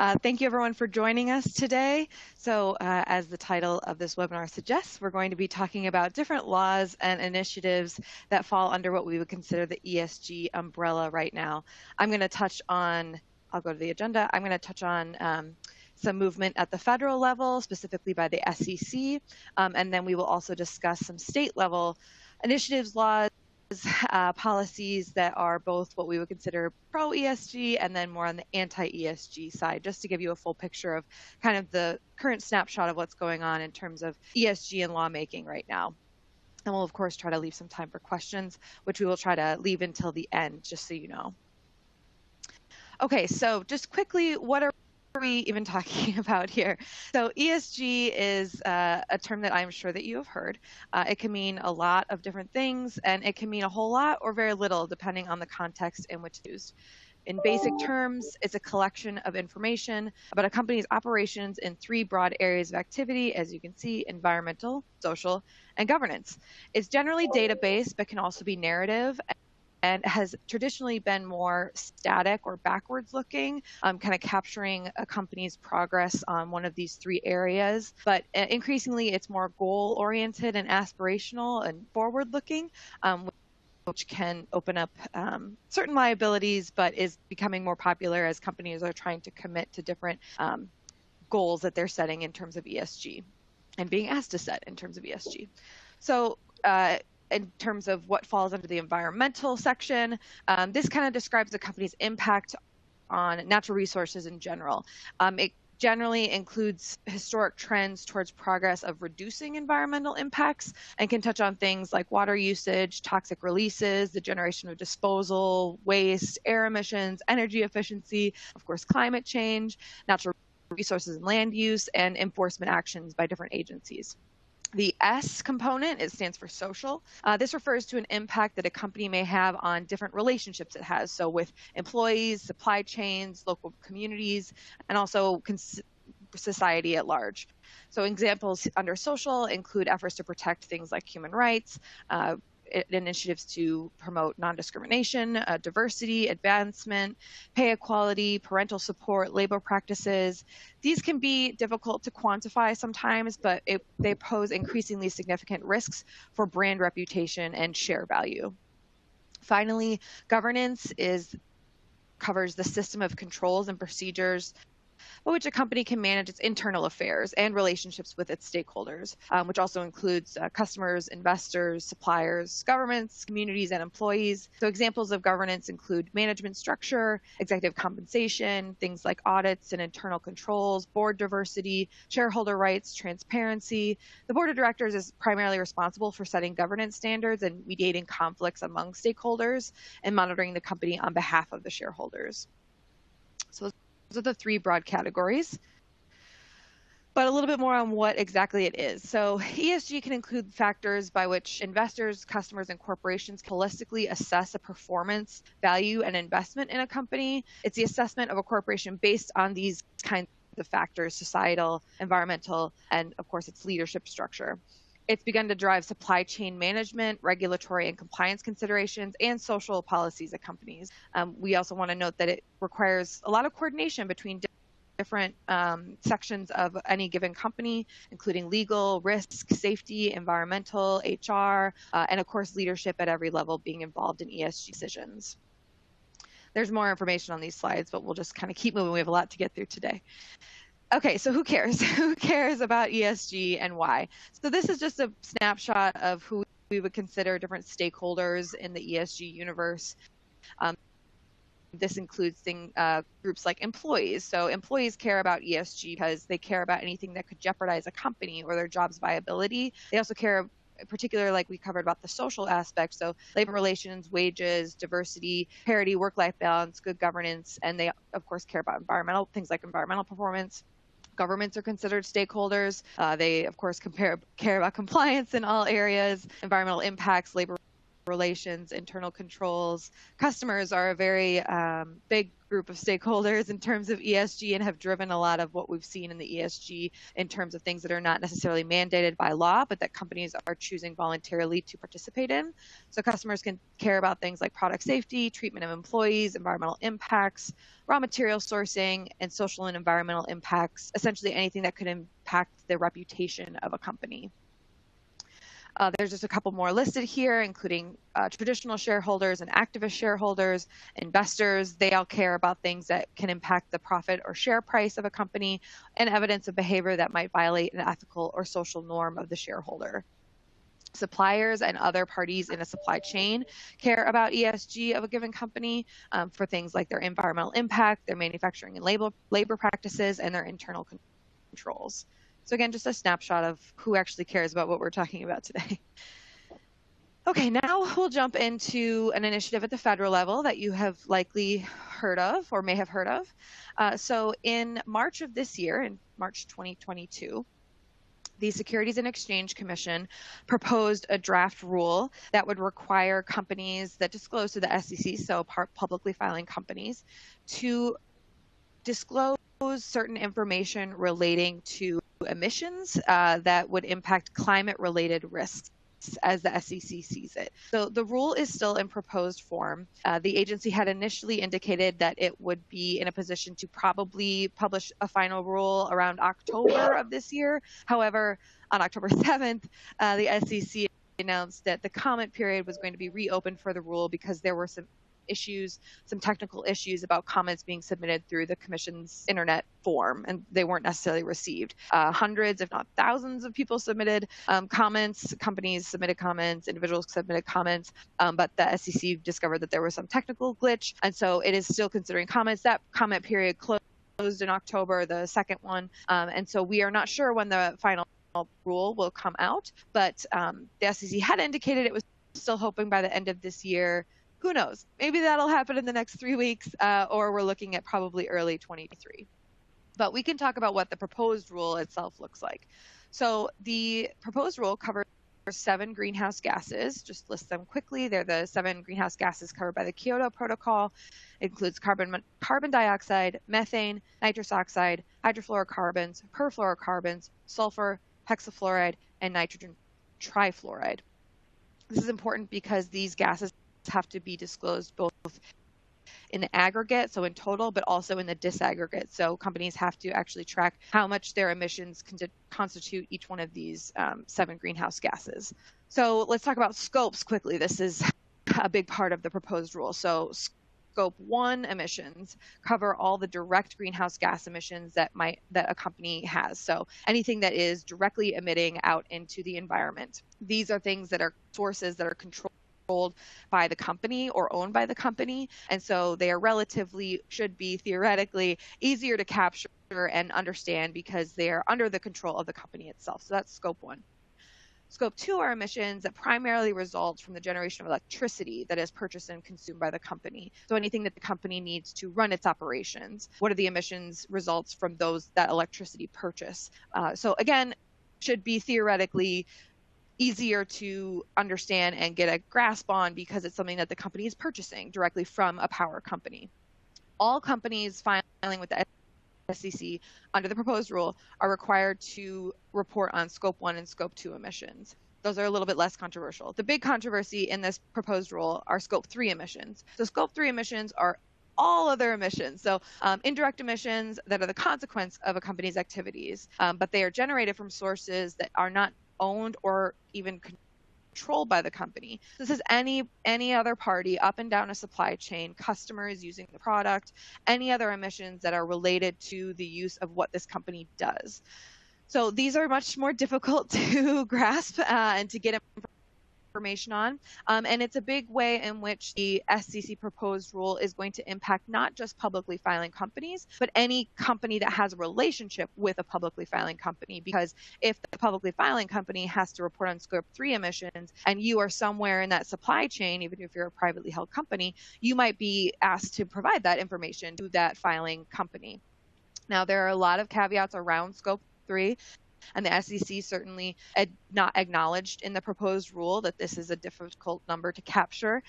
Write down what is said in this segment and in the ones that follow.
Thank you everyone for joining us today. So as the title of this webinar suggests, we're going to be talking about different laws and initiatives that fall under what we would consider the ESG umbrella right now. I'm going to touch on, I'll go to the agenda, I'm going to touch on some movement at the federal level, specifically by the SEC, and then we will also discuss some state level initiatives, laws, policies that are both what we would consider pro-ESG and then more on the anti-ESG side, just to give you a full picture of kind of the current snapshot of what's going on in terms of ESG and lawmaking right now. And we'll, of course, try to leave some time for questions, which we will try to leave until the end, just so you know. Okay, so just quickly, what are we even talking about here? So ESG is a term that I'm sure that you have heard. It can mean a lot of different things, and it can mean a whole lot or very little, depending on the context in which it's used. In basic terms, it's a collection of information about a company's operations in three broad areas of activity, as you can see: environmental, social, and governance. It's generally data-based, but can also be narrative, and has traditionally been more static or backwards looking, kind of capturing a company's progress on one of these three areas. But increasingly, it's more goal oriented and aspirational and forward looking, which can open up certain liabilities, but is becoming more popular as companies are trying to commit to different goals that they're setting in terms of ESG and being asked to set in terms of ESG. So in terms of what falls under the environmental section, this kind of describes the company's impact on natural resources in general. It generally includes historic trends towards progress of reducing environmental impacts and can touch on things like water usage, toxic releases, the generation of disposal, waste, air emissions, energy efficiency, of course, climate change, natural resources and land use, and enforcement actions by different agencies. The S component, it stands for social. This refers to an impact that a company may have on different relationships it has. So with employees, supply chains, local communities, and also society at large. So examples under social include efforts to protect things like human rights, initiatives to promote non-discrimination, diversity, advancement, pay equality, parental support, labor practices. These can be difficult to quantify sometimes, but they pose increasingly significant risks for brand reputation and share value. Finally, governance covers the system of controls and procedures by which a company can manage its internal affairs and relationships with its stakeholders, which also includes customers, investors, suppliers, governments, communities, and employees. So examples of governance include management structure, executive compensation, things like audits and internal controls, board diversity, shareholder rights, transparency. The board of directors is primarily responsible for setting governance standards and mediating conflicts among stakeholders and monitoring the company on behalf of the shareholders. So those are the three broad categories, but a little bit more on what exactly it is. So ESG can include factors by which investors, customers, and corporations holistically assess a performance, value, and investment in a company. It's the assessment of a corporation based on these kinds of factors: societal, environmental, and of course its leadership structure. It's begun to drive supply chain management, regulatory and compliance considerations, and social policies at companies. We also want to note that it requires a lot of coordination between different sections of any given company, including legal, risk, safety, environmental, HR, and of course leadership at every level being involved in ESG decisions. There's more information on these slides, but we'll just kind of keep moving. We have a lot to get through today. Okay, so who cares? Who cares about ESG and why? So this is just a snapshot of who we would consider different stakeholders in the ESG universe. This includes groups like employees. So employees care about ESG because they care about anything that could jeopardize a company or their job's viability. They also care, particularly like we covered, about the social aspect. So labor relations, wages, diversity, parity, work-life balance, good governance, and they of course care about things like environmental performance. Governments are considered stakeholders. They, of course, care about compliance in all areas, environmental impacts, labor relations, internal controls. Customers are a very big group of stakeholders in terms of ESG and have driven a lot of what we've seen in the ESG in terms of things that are not necessarily mandated by law, but that companies are choosing voluntarily to participate in. So customers can care about things like product safety, treatment of employees, environmental impacts, raw material sourcing, and social and environmental impacts, essentially anything that could impact the reputation of a company. There's just a couple more listed here, including traditional shareholders and activist shareholders, investors. They all care about things that can impact the profit or share price of a company, and evidence of behavior that might violate an ethical or social norm of the shareholder. Suppliers and other parties in a supply chain care about ESG of a given company for things like their environmental impact, their manufacturing and labor practices, and their internal controls. So again, just a snapshot of who actually cares about what we're talking about today. Okay, now we'll jump into an initiative at the federal level that you have likely heard of or may have heard of. So in March of this year, in March 2022, the Securities and Exchange Commission proposed a draft rule that would require companies that disclose to the SEC, so publicly filing companies, to disclose certain information relating to emissions that would impact climate-related risks as the SEC sees it. So the rule is still in proposed form. The agency had initially indicated that it would be in a position to probably publish a final rule around October of this year. However, on October 7th, the SEC announced that the comment period was going to be reopened for the rule because there were some technical issues about comments being submitted through the Commission's internet form, and they weren't necessarily received. Hundreds, if not thousands, of people submitted comments. Companies submitted comments, individuals submitted comments, but the SEC discovered that there was some technical glitch, and so it is still considering comments. That comment period closed in October, the second one, and so we are not sure when the final rule will come out, but the SEC had indicated it was still hoping by the end of this year. Who knows? Maybe that'll happen in the next 3 weeks, or we're looking at probably early 2023. But we can talk about what the proposed rule itself looks like. So the proposed rule covers 7 greenhouse gases. Just list them quickly. They're the 7 greenhouse gases covered by the Kyoto Protocol. It includes carbon dioxide, methane, nitrous oxide, hydrofluorocarbons, perfluorocarbons, sulfur, hexafluoride, and nitrogen trifluoride. This is important because these gases have to be disclosed both in the aggregate, so in total, but also in the disaggregate. So companies have to actually track how much their emissions constitute each one of these 7 greenhouse gases. So let's talk about scopes quickly. This is a big part of the proposed rule. So Scope 1 emissions cover all the direct greenhouse gas emissions that a company has. So anything that is directly emitting out into the environment. These are things that are sources that are controlled by the company or owned by the company, and so they are should be theoretically easier to capture and understand because they are under the control of the company itself. So that's Scope 1. Scope 2 are emissions that primarily result from the generation of electricity that is purchased and consumed by the company. So anything that the company needs to run its operations. What are the emissions results from that electricity purchase? So again, should be theoretically easier to understand and get a grasp on because it's something that the company is purchasing directly from a power company. All companies filing with the SEC under the proposed rule are required to report on Scope 1 and Scope 2 emissions. Those are a little bit less controversial. The big controversy in this proposed rule are Scope 3 emissions. So Scope 3 emissions are all other emissions. So indirect emissions that are the consequence of a company's activities, but they are generated from sources that are not owned or even controlled by the company. This is any other party up and down a supply chain, customers using the product, any other emissions that are related to the use of what this company does. So these are much more difficult to grasp and to get information on. And it's a big way in which the SEC proposed rule is going to impact not just publicly filing companies, but any company that has a relationship with a publicly filing company. Because if the publicly filing company has to report on Scope 3 emissions and you are somewhere in that supply chain, even if you're a privately held company, you might be asked to provide that information to that filing company. Now, there are a lot of caveats around Scope 3. And the SEC certainly not acknowledged in the proposed rule that this is a difficult number to capture.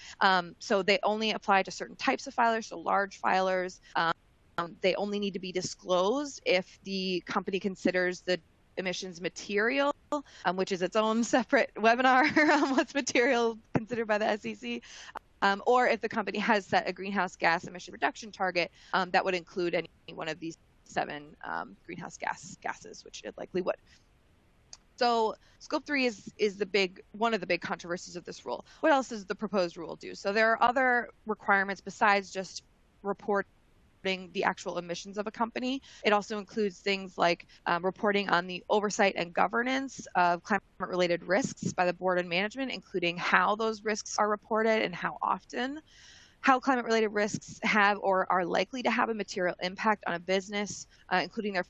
So they only apply to certain types of filers, so large filers. They only need to be disclosed if the company considers the emissions material, which is its own separate webinar on what's material considered by the SEC. Or if the company has set a greenhouse gas emission reduction target that would include any one of these 7 greenhouse gases, which it likely would. So scope 3 is one of the big controversies of this rule. What else does the proposed rule do? So there are other requirements besides just reporting the actual emissions of a company. It also includes things like reporting on the oversight and governance of climate-related risks by the board and management, including how those risks are reported and how often, how climate-related risks have or are likely to have a material impact on a business, including their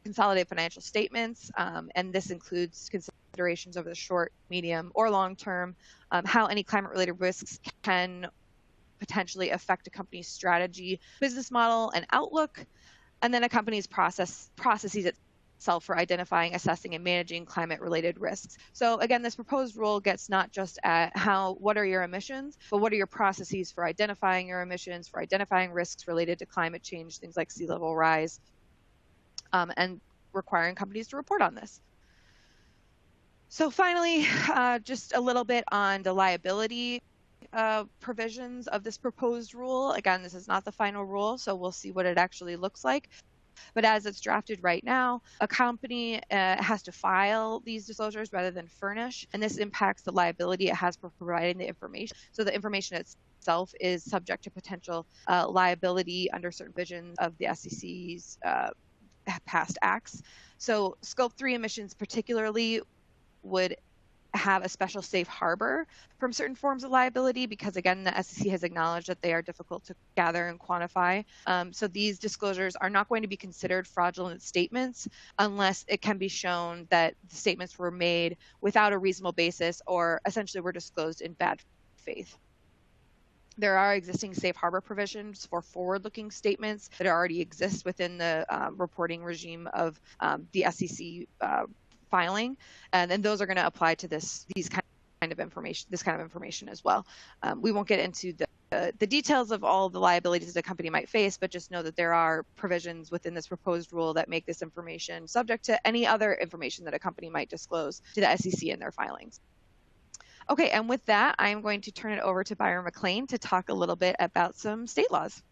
consolidated financial statements, and this includes considerations over the short, medium, or long term, how any climate-related risks can potentially affect a company's strategy, business model, and outlook, and then a company's processes itself for identifying, assessing, and managing climate-related risks. So again, this proposed rule gets not just at what are your emissions, but what are your processes for identifying your emissions, for identifying risks related to climate change, things like sea level rise, and requiring companies to report on this. So finally, just a little bit on the liability provisions of this proposed rule. Again, this is not the final rule, so we'll see what it actually looks like. But as it's drafted right now, a company has to file these disclosures rather than furnish, and this impacts the liability it has for providing the information. So the information itself is subject to potential liability under certain provisions of the SEC's past acts. So scope 3 emissions particularly would have a special safe harbor from certain forms of liability because, again, the SEC has acknowledged that they are difficult to gather and quantify. So these disclosures are not going to be considered fraudulent statements unless it can be shown that the statements were made without a reasonable basis or essentially were disclosed in bad faith. There are existing safe harbor provisions for forward-looking statements that already exist within the reporting regime of the SEC filing, and then those are going to apply to this kind of information as well. We won't get into the details of all the liabilities a company might face, but just know that there are provisions within this proposed rule that make this information subject to any other information that a company might disclose to the SEC in their filings. Okay, and with that, I am going to turn it over to Byron McLean to talk a little bit about some state laws.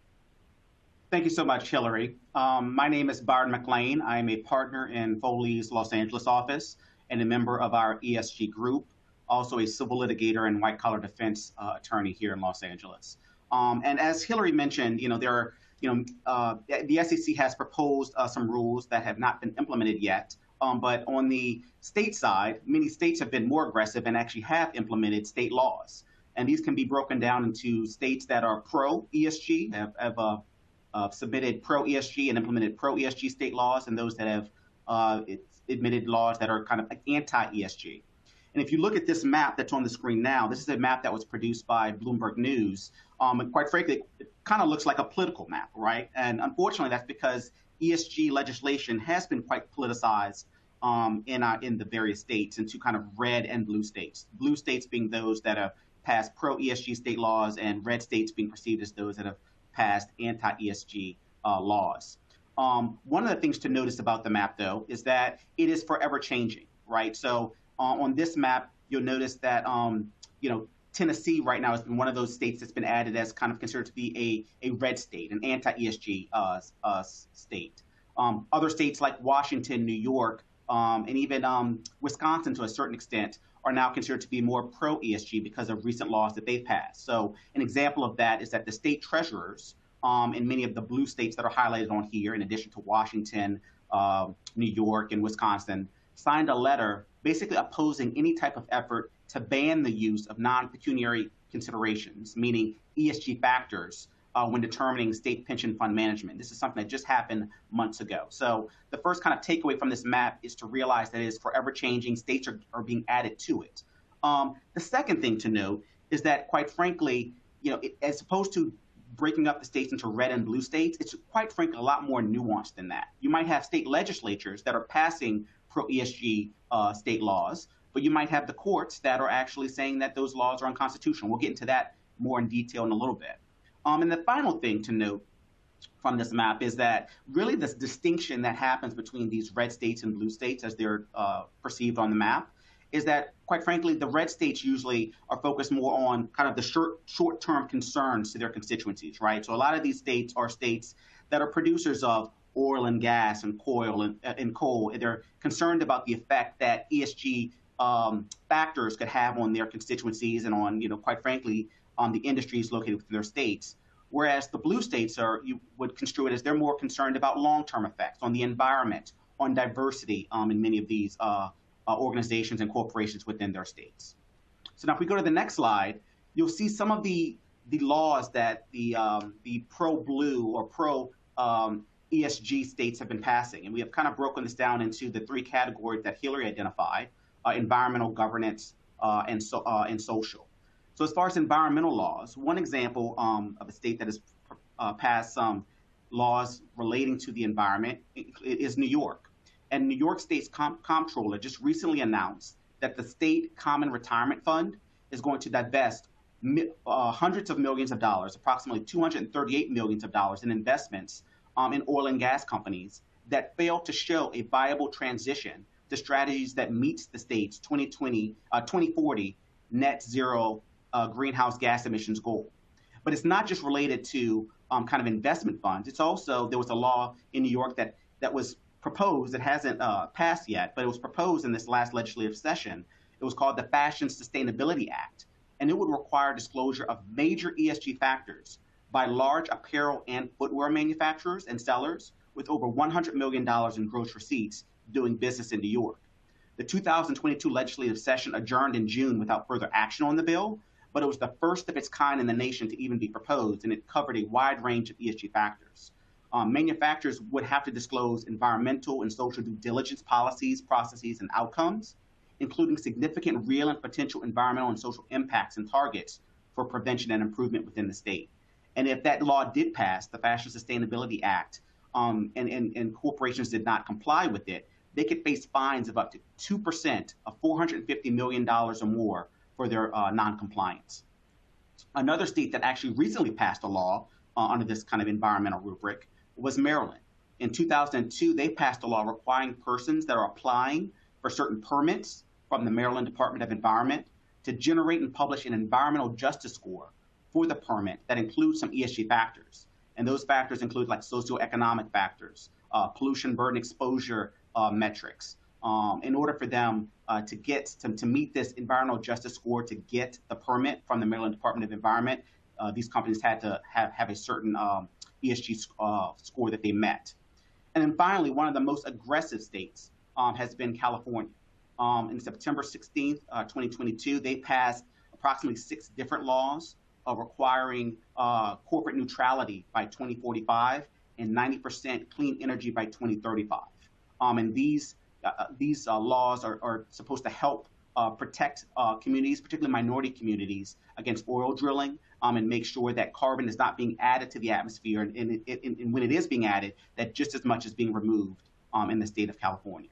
Thank you so much, Hillary. My name is Byron McLean. I am a partner in Foley's Los Angeles office and a member of our ESG group, also a civil litigator and white-collar defense attorney here in Los Angeles. And as Hillary mentioned, the SEC has proposed some rules that have not been implemented yet. But on the state side, many states have been more aggressive and actually have implemented state laws. And these can be broken down into states that are pro-ESG, have submitted pro-ESG and implemented pro-ESG state laws, and those that have admitted laws that are kind of anti-ESG. And if you look at this map that's on the screen now, this is a map that was produced by Bloomberg News. And quite frankly, it kind of looks like a political map, right? And unfortunately, that's because ESG legislation has been quite politicized in the various states into kind of red and blue states. Blue states being those that have passed pro-ESG state laws, and red states being perceived as those that have passed anti-ESG laws. One of the things to notice about the map, though, is that it is forever changing, right? So on this map, you'll notice that Tennessee right now has been one of those states that's been added as kind of considered to be a red state, an anti-ESG state. Other states like Washington, New York, and even Wisconsin to a certain extent are now considered to be more pro-ESG because of recent laws that they've passed. So an example of that is that the state treasurers in many of the blue states that are highlighted on here, in addition to Washington, New York, and Wisconsin, signed a letter basically opposing any type of effort to ban the use of non-pecuniary considerations, meaning ESG factors, when determining state pension fund management. This is something that just happened months ago. So the first kind of takeaway from this map is to realize that it is forever changing. States are being added to it. The second thing to note is that, quite frankly, as opposed to breaking up the states into red and blue states, it's quite frankly a lot more nuanced than that. You might have state legislatures that are passing pro-ESG state laws, but you might have the courts that are actually saying that those laws are unconstitutional. We'll get into that more in detail in a little bit. And the final thing to note from this map is that really this distinction that happens between these red states and blue states as they're perceived on the map is that, quite frankly, the red states usually are focused more on kind of the short-term concerns to their constituencies, right? So a lot of these states are states that are producers of oil and gas and coal, and they're concerned about the effect that ESG factors could have on their constituencies and on, quite frankly, on the industries located within their states. Whereas the blue states you would construe it as they're more concerned about long-term effects on the environment, on diversity in many of these organizations and corporations within their states. So now if we go to the next slide, you'll see some of the laws that the pro-blue or pro-ESG states have been passing. And we have kind of broken this down into the three categories that Hillary identified, environmental, governance, and social. So as far as environmental laws, one example of a state that has passed some laws relating to the environment is New York. And New York State's comptroller just recently announced that the state common retirement fund is going to divest hundreds of millions of dollars, approximately $238 million in investments in oil and gas companies that fail to show a viable transition to strategies that meets the state's 2040 net zero greenhouse gas emissions goal. But it's not just related to kind of investment funds. It's also, there was a law in New York that was proposed, it hasn't passed yet, but it was proposed in this last legislative session. It was called the Fashion Sustainability Act, and it would require disclosure of major ESG factors by large apparel and footwear manufacturers and sellers with over $100 million in gross receipts doing business in New York. The 2022 legislative session adjourned in June without further action on the bill, but it was the first of its kind in the nation to even be proposed, and it covered a wide range of ESG factors. Manufacturers would have to disclose environmental and social due diligence policies, processes, and outcomes, including significant real and potential environmental and social impacts and targets for prevention and improvement within the state. And if that law did pass, the Fashion Sustainability Act, and corporations did not comply with it, they could face fines of up to 2% of $450 million or more for their noncompliance. Another state that actually recently passed a law under this kind of environmental rubric was Maryland. In 2002, they passed a law requiring persons that are applying for certain permits from the Maryland Department of Environment to generate and publish an environmental justice score for the permit that includes some ESG factors. And those factors include like socioeconomic factors, pollution burden exposure metrics. In order for them to meet this environmental justice score to get the permit from the Maryland Department of Environment, these companies had to have a certain ESG score that they met. And then finally, one of the most aggressive states has been California. In September 16th, 2022, they passed approximately 6 different laws requiring corporate neutrality by 2045 and 90% clean energy by 2035. And these laws are supposed to help protect communities, particularly minority communities, against oil drilling, and make sure that carbon is not being added to the atmosphere, and when it is being added, that just as much is being removed in the state of California.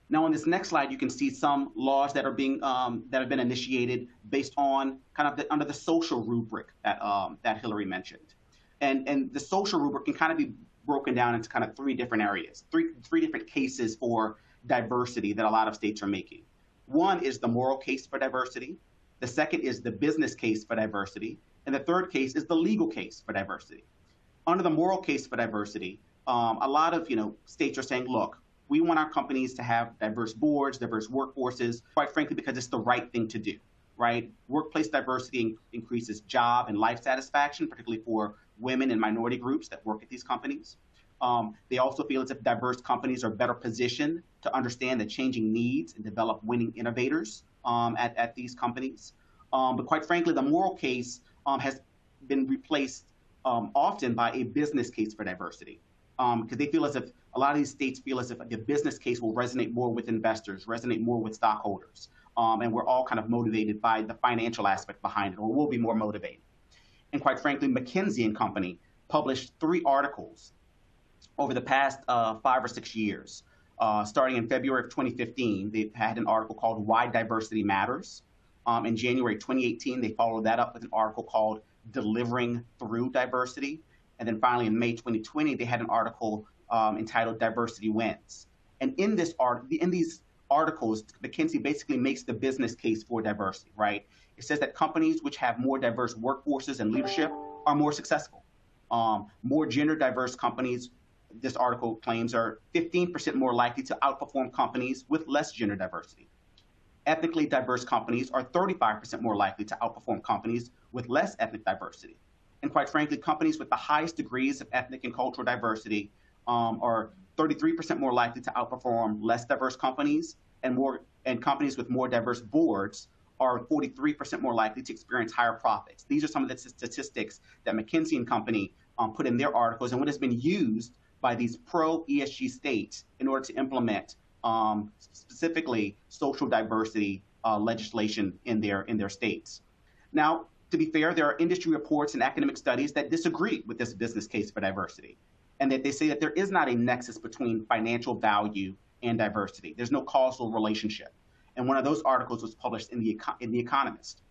Now, on this next slide, you can see some laws that are being that have been initiated based on kind of under the social rubric that Hillary mentioned, and the social rubric can kind of be broken down into kind of 3 different areas, three different cases for diversity that a lot of states are making. One is the moral case for diversity. The second is the business case for diversity. And the third case is the legal case for diversity. Under the moral case for diversity, a lot of states are saying, look, we want our companies to have diverse boards, diverse workforces, quite frankly, because it's the right thing to do, right? Workplace diversity increases job and life satisfaction, particularly for women and minority groups that work at these companies. They also feel as if diverse companies are better positioned to understand the changing needs and develop winning innovators at these companies. But quite frankly, the moral case has been replaced often by a business case for diversity, because they feel as if a lot of these states feel as if the business case will resonate more with investors, resonate more with stockholders, and we're all kind of motivated by the financial aspect behind it, or will be more motivated. And quite frankly, McKinsey and Company published 3 articles over the past 5 or 6 years. Starting in February of 2015, they had an article called Why Diversity Matters. In January 2018, they followed that up with an article called Delivering Through Diversity. And then finally, in May 2020, they had an article entitled Diversity Wins. And in these articles, McKinsey basically makes the business case for diversity, right? It says that companies which have more diverse workforces and leadership are more successful. More gender diverse companies, this article claims, are 15% more likely to outperform companies with less gender diversity. Ethnically diverse companies are 35% more likely to outperform companies with less ethnic diversity. And quite frankly, companies with the highest degrees of ethnic and cultural diversity are 33% more likely to outperform less diverse companies, and companies with more diverse boards are 43% more likely to experience higher profits. These are some of the statistics that McKinsey and Company put in their articles, and what has been used by these pro-ESG states in order to implement specifically social diversity legislation in their states. Now, to be fair, there are industry reports and academic studies that disagree with this business case for diversity, and that they say that there is not a nexus between financial value and diversity. There's no causal relationship. And one of those articles was published in The Economist.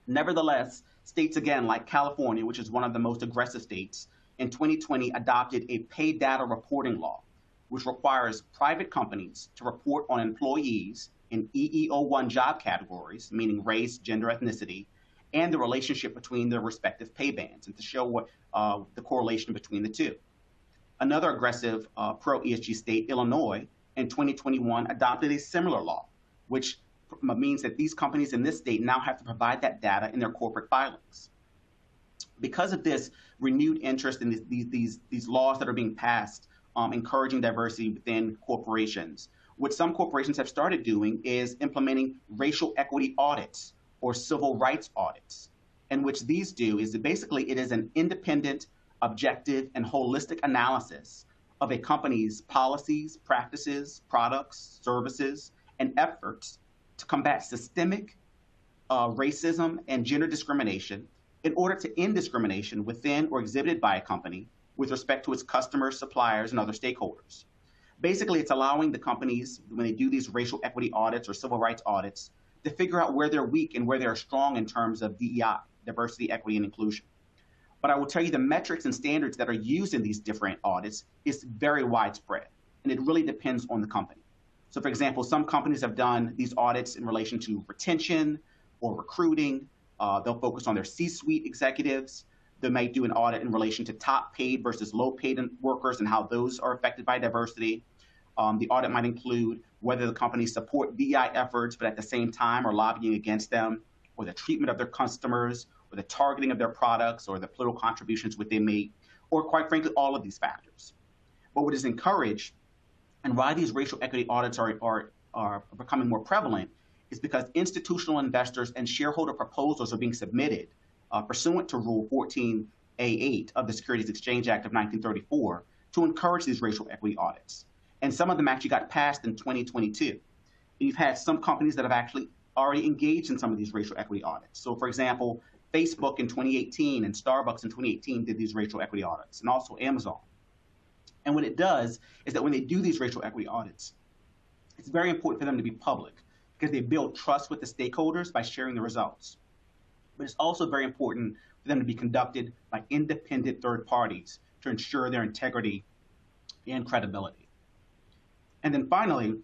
Nevertheless, states again like California, which is one of the most aggressive states, in 2020 adopted a pay data reporting law, which requires private companies to report on employees in EEO1 job categories, meaning race, gender, ethnicity, and the relationship between their respective pay bands, and to show what the correlation between the two. Another aggressive pro-ESG state, Illinois, in 2021 adopted a similar law, which means that these companies in this state now have to provide that data in their corporate filings. Because of this renewed interest in these laws that are being passed, encouraging diversity within corporations, what some corporations have started doing is implementing racial equity audits or civil rights audits. And which these do is that basically it is an independent, objective, and holistic analysis of a company's policies, practices, products, services, and efforts to combat systemic racism and gender discrimination in order to end discrimination within or exhibited by a company with respect to its customers, suppliers, and other stakeholders. Basically, it's allowing the companies, when they do these racial equity audits or civil rights audits, to figure out where they're weak and where they're strong in terms of DEI, diversity, equity, and inclusion. But I will tell you the metrics and standards that are used in these different audits is very widespread, and it really depends on the company. So for example, some companies have done these audits in relation to retention or recruiting. They'll focus on their C-suite executives. They might do an audit in relation to top paid versus low paid workers and how those are affected by diversity. The audit might include whether the companies support DEI efforts, but at the same time are lobbying against them, or the treatment of their customers, or the targeting of their products, or the political contributions which they make, or quite frankly, all of these factors. But what is encouraged, and why these racial equity audits are becoming more prevalent, is because institutional investors and shareholder proposals are being submitted pursuant to Rule 14A8 of the Securities Exchange Act of 1934 to encourage these racial equity audits. And some of them actually got passed in 2022. And you've had some companies that have actually already engaged in some of these racial equity audits. So for example, Facebook in 2018 and Starbucks in 2018 did these racial equity audits, and also Amazon. And what it does is that when they do these racial equity audits, it's very important for them to be public because they build trust with the stakeholders by sharing the results. But it's also very important for them to be conducted by independent third parties to ensure their integrity and credibility. And then finally,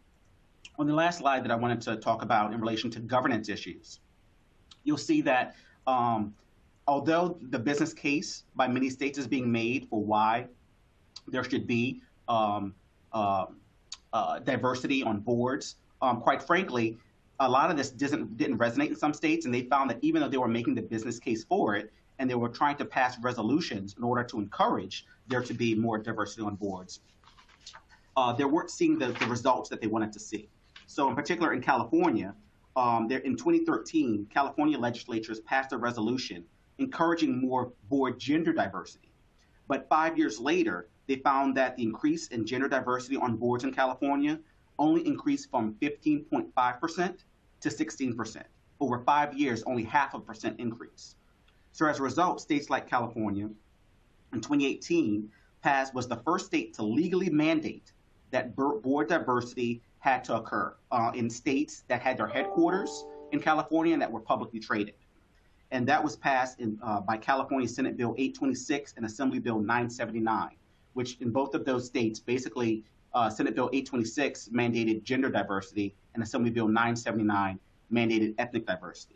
on the last slide that I wanted to talk about in relation to governance issues, you'll see that although the business case by many states is being made for why there should be diversity on boards, quite frankly, a lot of this didn't resonate in some states, and they found that even though they were making the business case for it, and they were trying to pass resolutions in order to encourage there to be more diversity on boards, they weren't seeing the results that they wanted to see. So in particular in California, in 2013, California legislatures passed a resolution encouraging more board gender diversity. But 5 years later, they found that the increase in gender diversity on boards in California only increased from 15.5% to 16%. Over 5 years, only 0.5% increase. So as a result, states like California in 2018 was the first state to legally mandate that board diversity had to occur in states that had their headquarters in California and that were publicly traded. And that was passed by California Senate Bill 826 and Assembly Bill 979, which in both of those states, basically Senate Bill 826 mandated gender diversity and Assembly Bill 979 mandated ethnic diversity.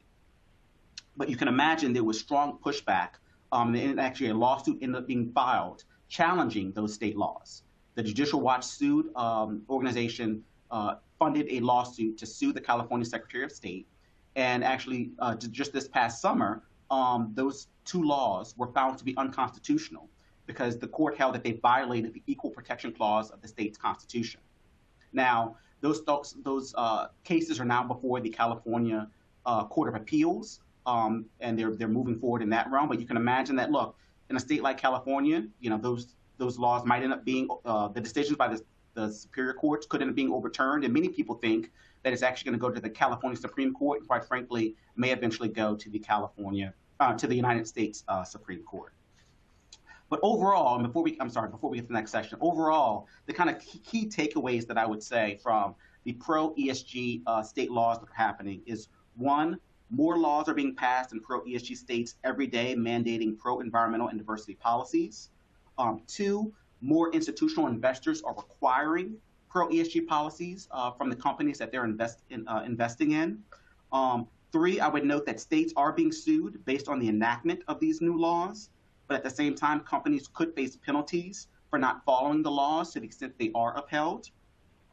But you can imagine there was strong pushback, and actually a lawsuit ended up being filed challenging those state laws. The Judicial Watch sued organization funded a lawsuit to sue the California Secretary of State. And actually, just this past summer, those two laws were found to be unconstitutional because the court held that they violated the Equal Protection Clause of the state's constitution. Now, those cases are now before the California Court of Appeals, and they're moving forward in that realm. But you can imagine that, look, in a state like California, those laws might end up being the decisions by the superior courts could end up being overturned, and many people think that it's actually going to go to the California Supreme Court, and quite frankly, may eventually go to the United States Supreme Court. But overall, and before we get to the next section, overall, the kind of key takeaways that I would say from the pro-ESG state laws that are happening is, one, more laws are being passed in pro-ESG states every day mandating pro-environmental and diversity policies. Two, more institutional investors are requiring pro-ESG policies from the companies that they're investing in. Three, I would note that states are being sued based on the enactment of these new laws, but at the same time, companies could face penalties for not following the laws to the extent they are upheld.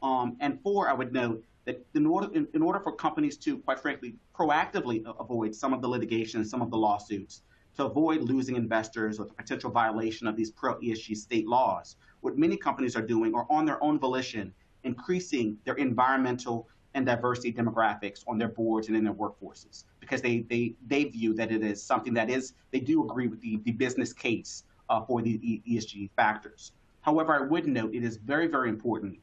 And four, I would note that in order for companies to, quite frankly, proactively avoid some of the litigation, some of the lawsuits, to avoid losing investors or the potential violation of these pro-ESG state laws, what many companies are doing are on their own volition, increasing their environmental and diversity demographics on their boards and in their workforces, because they view that it is something that they do agree with the business case for the ESG factors. However, I would note it is very, very important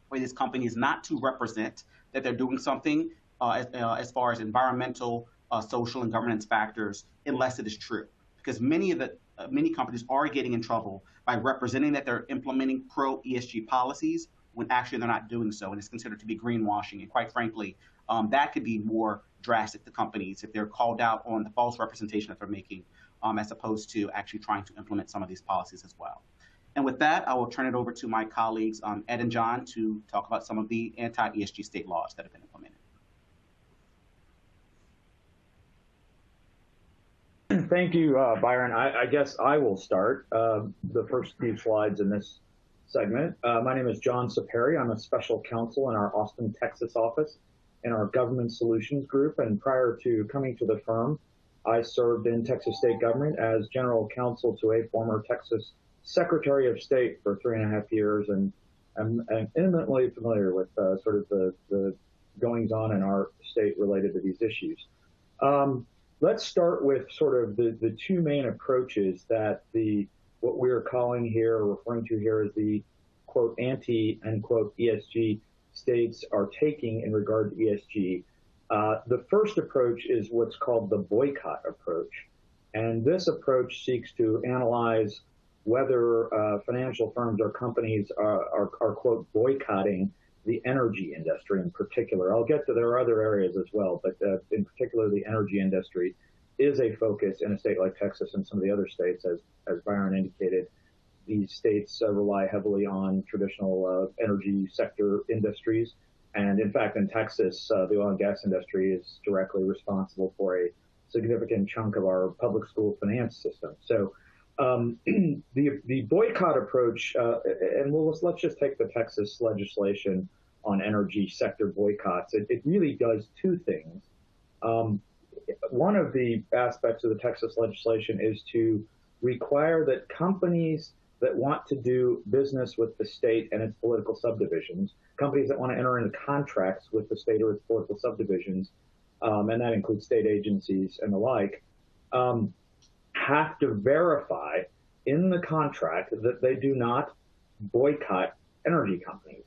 for these companies not to represent that they're doing something as far as environmental, social, and governance factors unless it is true, because many companies are getting in trouble by representing that they're implementing pro-ESG policies when actually they're not doing so, and it's considered to be greenwashing. And quite frankly, that could be more drastic to companies if they're called out on the false representation that they're making, as opposed to actually trying to implement some of these policies as well. And with that, I will turn it over to my colleagues, Ed and John, to talk about some of the anti-ESG state laws that have been implemented. Thank you, Byron. I guess I will start the first few slides in this segment. My name is John Saperi. I'm a special counsel in our Austin, Texas office in our Government Solutions Group. And prior to coming to the firm, I served in Texas state government as general counsel to a former Texas Secretary of State for 3.5 years, and I'm intimately familiar with sort of the goings on in our state related to these issues. Let's start with sort of the two main approaches that what we're calling here, or referring to here, as the quote anti and quote ESG states are taking in regard to ESG. The first approach is what's called the boycott approach. And this approach seeks to analyze whether financial firms or companies are quote boycotting the energy industry in particular. I'll get to there are other areas as well, but in particular the energy industry is a focus in a state like Texas and some of the other states, as Byron indicated. These states rely heavily on traditional energy sector industries. And in fact, in Texas, the oil and gas industry is directly responsible for a significant chunk of our public school finance system. So the boycott approach, and let's just take the Texas legislation on energy sector boycotts. It really does two things. One of the aspects of the Texas legislation is to require that companies that want to do business with the state and its political subdivisions, companies that want to enter into contracts with the state or its political subdivisions, and that includes state agencies and the like, have to verify in the contract that they do not boycott energy companies.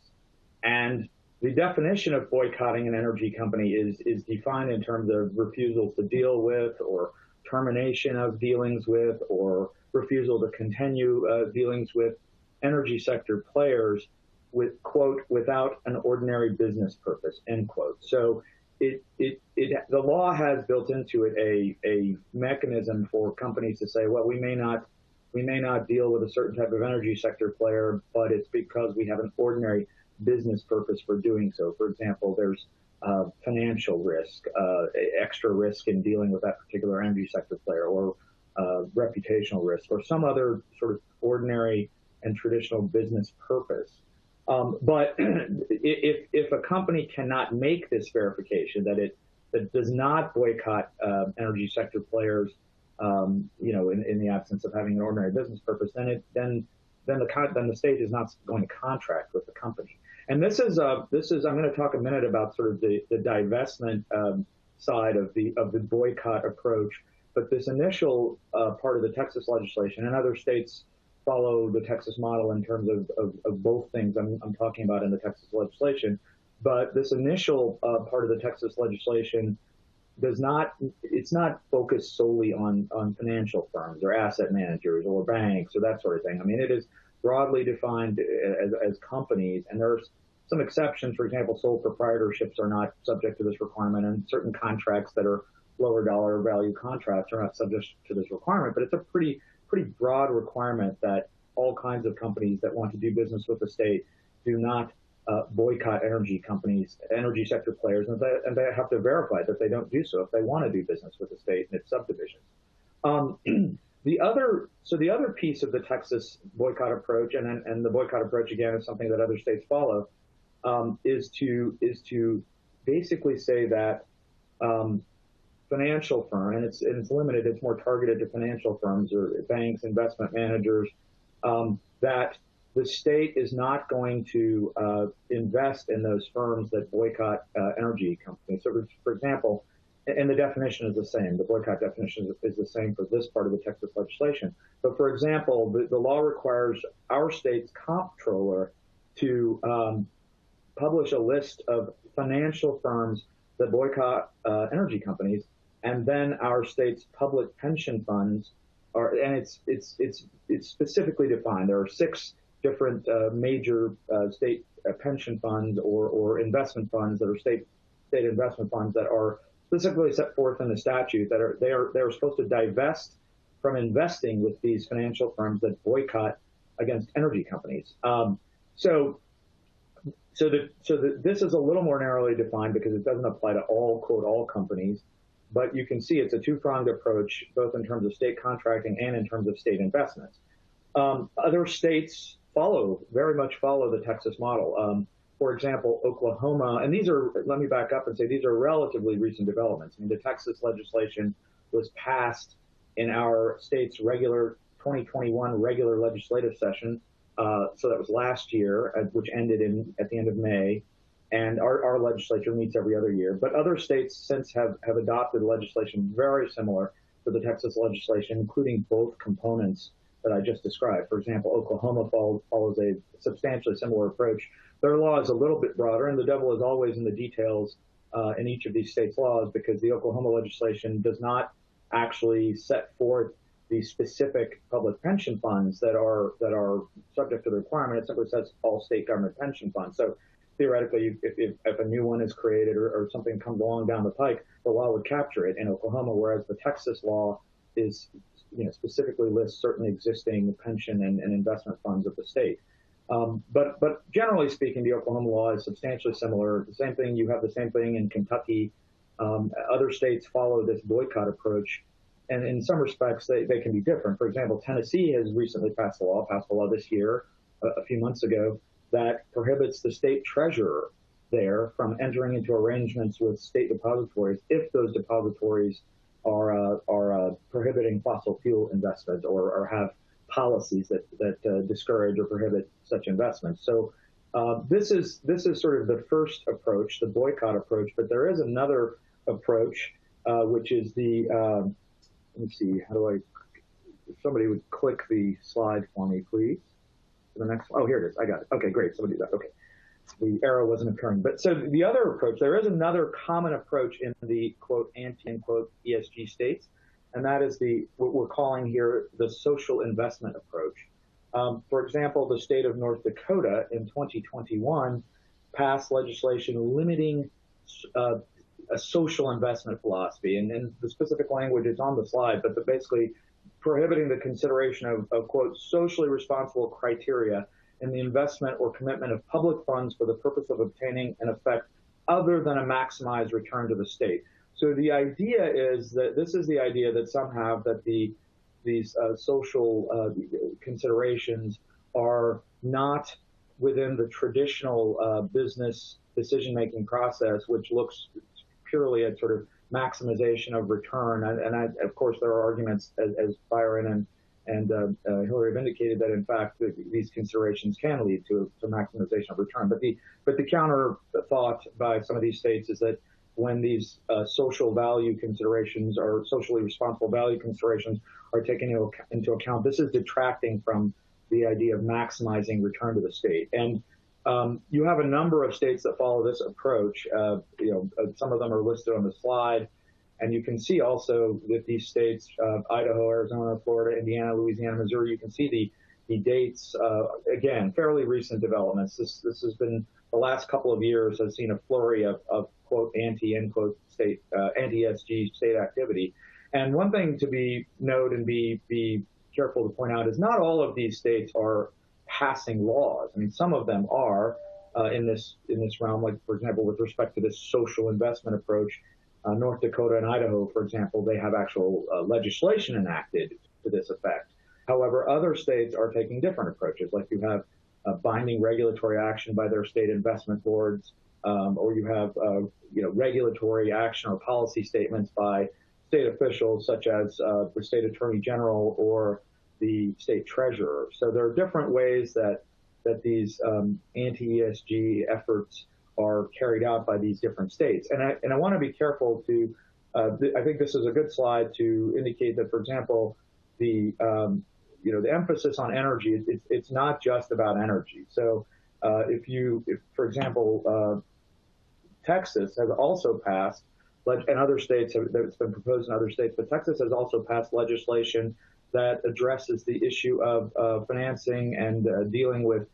And the definition of boycotting an energy company is defined in terms of refusal to deal with or termination of dealings with or refusal to continue dealings with energy sector players with, quote, without an ordinary business purpose, end quote. So the law has built into it a mechanism for companies to say, well, we may not deal with a certain type of energy sector player, but it's because we have an ordinary business purpose for doing so. For example, there's financial risk, extra risk in dealing with that particular energy sector player, or reputational risk, or some other sort of ordinary and traditional business purpose. But if a company cannot make this verification that it does not boycott energy sector players, in the absence of having an ordinary business purpose, then the state is not going to contract with the company. And this is I'm going to talk a minute about sort of the divestment side of the boycott approach. But this initial part of the Texas legislation, and other states follow the Texas model in terms of both things I'm talking about in the Texas legislation. But this initial part of the Texas legislation it's not focused solely on financial firms or asset managers or banks or that sort of thing. I mean, it is broadly defined as companies, and there's some exceptions. For example, sole proprietorships are not subject to this requirement, and certain contracts that are lower dollar value contracts are not subject to this requirement. But it's a pretty broad requirement that all kinds of companies that want to do business with the state do not boycott energy companies, energy sector players, and they have to verify that they don't do so if they want to do business with the state and its subdivisions. The other piece of the Texas boycott approach, and the boycott approach again is something that other states follow, is to basically say that financial firm, and it's limited, it's more targeted to financial firms or banks, investment managers, that the state is not going to invest in those firms that boycott energy companies. So, for example, and the definition is the same. The boycott definition is the same for this part of the Texas legislation. But for example, the law requires our state's comptroller to publish a list of financial firms that boycott energy companies, and then our state's public pension funds are, and it's specifically defined. There are 6 different major state pension funds or investment funds that are state investment funds that are specifically set forth in the statute that they are supposed to divest from investing with these financial firms that boycott against energy companies. So this is a little more narrowly defined because it doesn't apply to all, quote, all companies, but you can see it's a two-pronged approach, both in terms of state contracting and in terms of state investments. Other states very much follow the Texas model. For example, Oklahoma, and let me back up and say these are relatively recent developments. I mean, the Texas legislation was passed in our state's 2021 regular legislative session. So that was last year, which ended at the end of May. And our legislature meets every other year. But other states since have adopted legislation very similar to the Texas legislation, including both components that I just described. For example, Oklahoma follows a substantially similar approach. Their law is a little bit broader, and the devil is always in the details in each of these states' laws, because the Oklahoma legislation does not actually set forth the specific public pension funds that are subject to the requirement. It simply says all state government pension funds. So theoretically, if a new one is created or something comes along down the pike, the law would capture it in Oklahoma, whereas the Texas law is, specifically lists certain existing pension and investment funds of the state. But generally speaking, the Oklahoma law is substantially similar. The same thing, you have the same thing in Kentucky. Other states follow this boycott approach, and in some respects, they can be different. For example, Tennessee has recently passed a law this year, a few months ago, that prohibits the state treasurer there from entering into arrangements with state depositories if those depositories are prohibiting fossil fuel investment or have policies that discourage or prohibit such investments. So this is sort of the first approach, the boycott approach. But there is another approach, which is the let me see, if somebody would click the slide for me, please. The next one. Oh, here it is. I got it. Okay, great. Somebody did that. Okay. The arrow wasn't appearing. But so the other approach, there is another common approach in the, quote, anti-quote ESG states, and that is what we're calling here the social investment approach. For example, the state of North Dakota in 2021 passed legislation limiting a social investment philosophy, and the specific language is on the slide, but basically prohibiting the consideration of, quote, socially responsible criteria in the investment or commitment of public funds for the purpose of obtaining an effect other than a maximized return to the state. So the idea is that this is the idea that some have, that these social considerations are not within the traditional business decision-making process, which looks purely at sort of maximization of return. And of course, there are arguments, as Byron and Hillary have indicated, that in fact these considerations can lead to maximization of return. But the counter thought by some of these states is that when these social value considerations or socially responsible value considerations are taken into account, this is detracting from the idea of maximizing return to the state. And you have a number of states that follow this approach. Some of them are listed on the slide. And you can see also that these states, Idaho, Arizona, Florida, Indiana, Louisiana, Missouri, you can see the dates, again, fairly recent developments. This has been, the last couple of years has seen a flurry of quote, end quote, state, anti-ESG state activity. And one thing to note and be careful to point out is not all of these states are passing laws. I mean, some of them are in this realm, like, for example, with respect to this social investment approach. North Dakota and Idaho, for example, they have actual legislation enacted to this effect. However, other states are taking different approaches, like you have binding regulatory action by their state investment boards, or you have regulatory action or policy statements by state officials, such as the state attorney general or the state treasurer. So there are different ways that these anti-ESG efforts are carried out by these different states. And I want to be careful to, I think this is a good slide to indicate that, for example, the emphasis on energy, it's not just about energy. So if for example, Texas has also passed, and other states, it's been proposed in other states, but Texas has also passed legislation that addresses the issue of financing and dealing with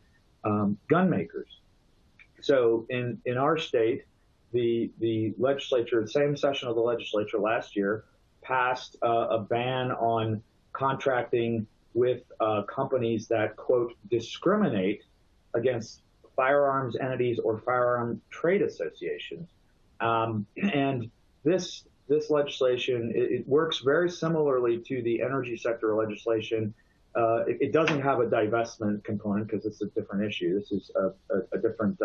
gun makers. So in our state, the legislature, the same session of the legislature last year, passed a ban on contracting with companies that, quote, discriminate against firearms entities or firearm trade associations. And this legislation, it works very similarly to the energy sector legislation. It doesn't have a divestment component because it's a different issue. This is a different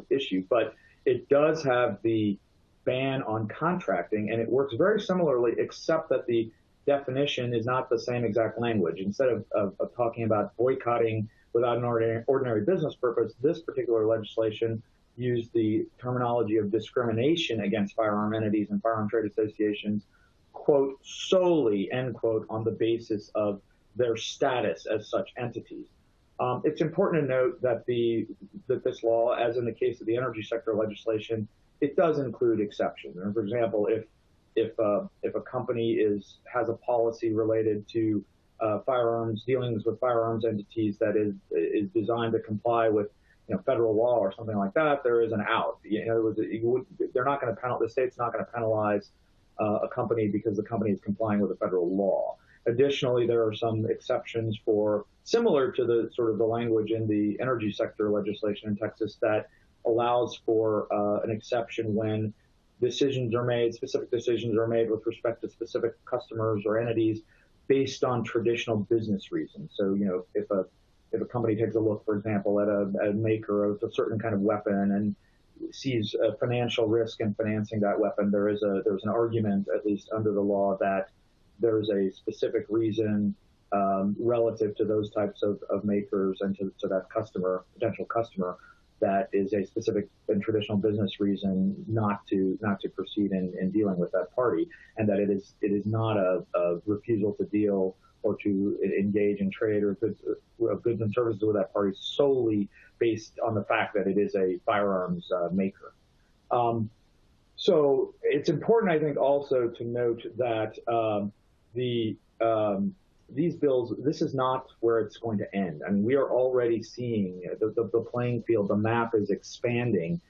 issue, but it does have the ban on contracting, and it works very similarly, except that the definition is not the same exact language. Instead of talking about boycotting without an ordinary business purpose, this particular legislation used the terminology of discrimination against firearm entities and firearm trade associations, quote, solely, end quote, on the basis of their status as such entities. It's important to note that this law, as in the case of the energy sector legislation, it does include exceptions. And for example, if a company has a policy related to firearms, dealings with firearms entities that is designed to comply with federal law or something like that, there is an out. In other words, they're not going to the state's not going to penalize a company because the company is complying with a federal law. Additionally, there are some exceptions similar to the sort of the language in the energy sector legislation in Texas that allows for an exception when specific decisions are made with respect to specific customers or entities based on traditional business reasons. So, if a company takes a look, for example, at a maker of a certain kind of weapon and sees a financial risk in financing that weapon, there's an argument, at least under the law, that there's a specific reason relative to those types of makers and to that potential customer, that is a specific and traditional business reason not to proceed in dealing with that party, and that it is not a refusal to deal or to engage in trade or goods and services with that party solely based on the fact that it is a firearms maker. So it's important, I think, also to note that these bills, this is not where it's going to end. I mean, we are already seeing the playing field, the map is expanding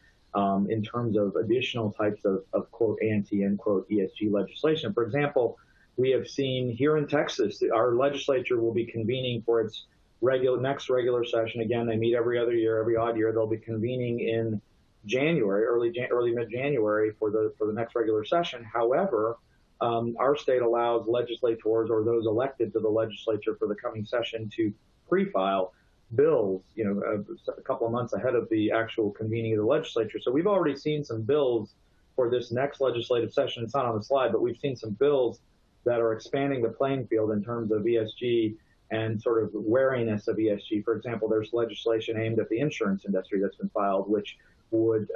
in terms of additional types of quote, anti, end quote, ESG legislation. For example, we have seen here in Texas, our legislature will be convening for its next regular session. Again, they meet every other year, every odd year. They'll be convening in January, early mid-January for the next regular session. However, our state allows legislators or those elected to the legislature for the coming session to pre-file bills, a couple of months ahead of the actual convening of the legislature. So we've already seen some bills for this next legislative session. It's not on the slide, but we've seen some bills that are expanding the playing field in terms of ESG and sort of wariness of ESG. For example, there's legislation aimed at the insurance industry that's been filed, which would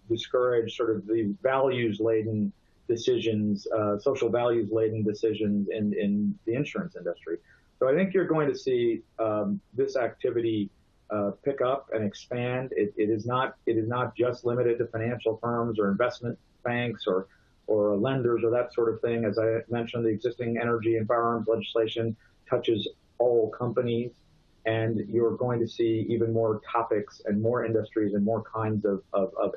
discourage sort of the values-laden decisions, social values-laden decisions in the insurance industry. So I think you're going to see this activity pick up and expand. It is not just limited to financial firms or investment banks or lenders or that sort of thing. As I mentioned, the existing energy and firearms legislation touches all companies, and you're going to see even more topics and more industries and more kinds of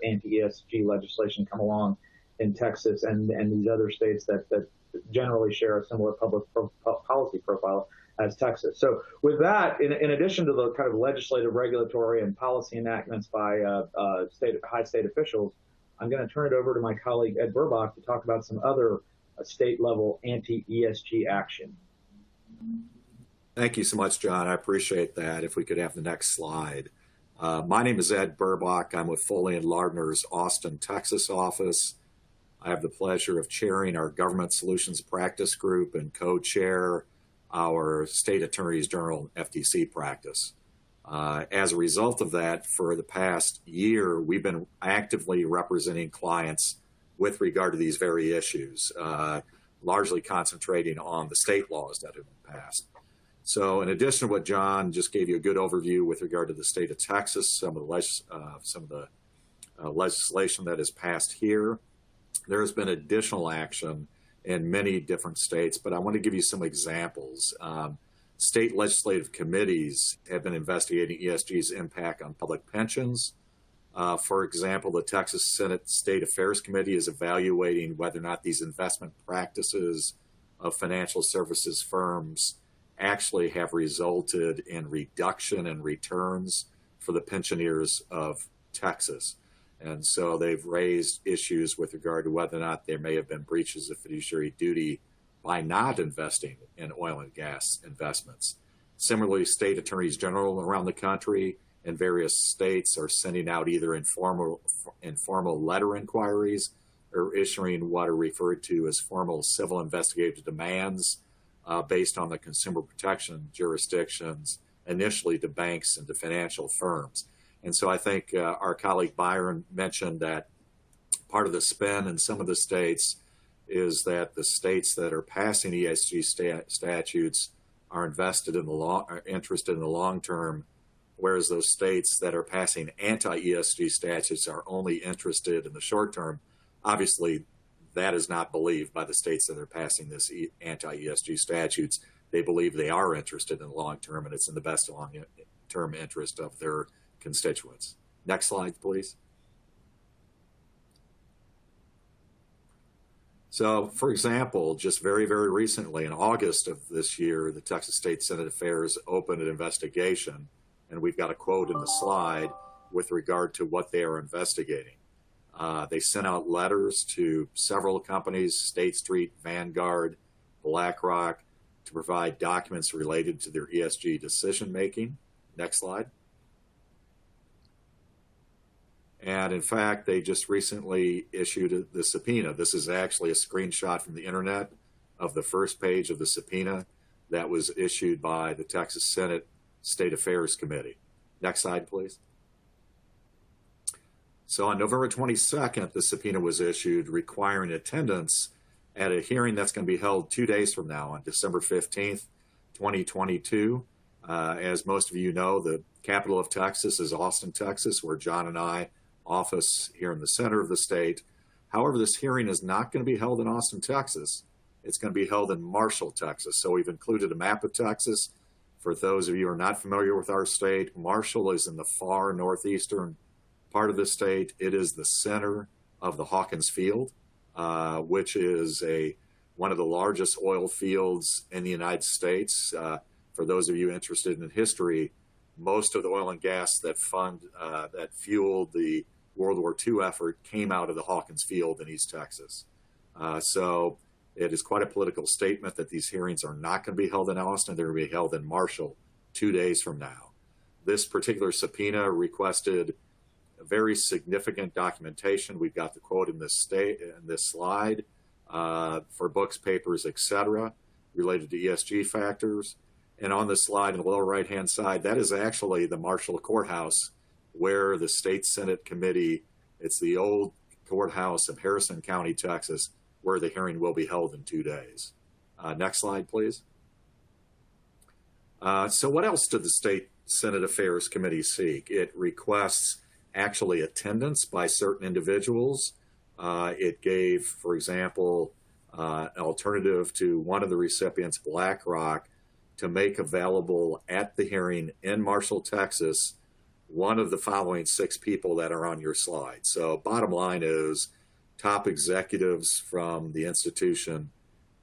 anti-ESG legislation come along in Texas and these other states that generally share a similar public policy profile as Texas. So with that, in addition to the kind of legislative, regulatory, and policy enactments by high state officials, I'm going to turn it over to my colleague Ed Burbach to talk about some other state-level anti-ESG action. Thank you so much, John. I appreciate that. If we could have the next slide. My name is Ed Burbach. I'm with Foley and Lardner's Austin, Texas office. I have the pleasure of chairing our Government Solutions Practice Group and co-chair our State Attorneys General FTC practice. As a result of that, for the past year, we've been actively representing clients with regard to these very issues, largely concentrating on the state laws that have been passed. So in addition to what John just gave you a good overview with regard to the state of Texas, some of the legislation that has passed here, there has been additional action in many different states, but I want to give you some examples. State legislative committees have been investigating ESG's impact on public pensions. For example, the Texas Senate State Affairs Committee is evaluating whether or not these investment practices of financial services firms actually have resulted in reduction in returns for the pensioners of Texas. And so they've raised issues with regard to whether or not there may have been breaches of fiduciary duty by not investing in oil and gas investments. Similarly, state attorneys general around the country in various states are sending out either informal letter inquiries or issuing what are referred to as formal civil investigative demands based on the consumer protection jurisdictions, initially to banks and to financial firms. And so I think our colleague Byron mentioned that part of the spin in some of the states is that the states that are passing ESG statutes are interested in the long term, whereas those states that are passing anti-ESG statutes are only interested in the short term. Obviously, that is not believed by the states that are passing this anti-ESG statutes. They believe they are interested in the long term, and it's in the best long-term interest of their constituents. Next slide, please. So, for example, just very, very recently, in August of this year, the Texas State Senate Affairs opened an investigation, and we've got a quote in the slide with regard to what they are investigating. They sent out letters to several companies, State Street, Vanguard, BlackRock, to provide documents related to their ESG decision-making. Next slide. And in fact, they just recently issued the subpoena. This is actually a screenshot from the internet of the first page of the subpoena that was issued by the Texas Senate State Affairs Committee. Next slide, please. So on November 22nd, the subpoena was issued requiring attendance at a hearing that's going to be held 2 days from now on December 15th, 2022. As most of you know, the capital of Texas is Austin, Texas, where John and I office here in the center of the state. However, this hearing is not going to be held in Austin, Texas. It's going to be held in Marshall, Texas. So we've included a map of Texas. For those of you who are not familiar with our state, Marshall is in the far northeastern part of the state. It is the center of the Hawkins Field, which is one of the largest oil fields in the United States. For those of you interested in history, most of the oil and gas that fueled the World War II effort came out of the Hawkins Field in East Texas. So it is quite a political statement that these hearings are not going to be held in Austin. They're going to be held in Marshall 2 days from now. This particular subpoena requested very significant documentation. We've got the quote in this slide for books, papers, etc., related to ESG factors. And on this slide in the lower right-hand side, that is actually the Marshall Courthouse where the State Senate Committee, it's the old courthouse of Harrison County, Texas, where the hearing will be held in 2 days. Next slide, please. So what else did the State Senate Affairs Committee seek? It requests actually attendance by certain individuals. It gave, for example, an alternative to one of the recipients, BlackRock, to make available at the hearing in Marshall, Texas, one of the following 6 people that are on your slide. So bottom line is top executives from the institution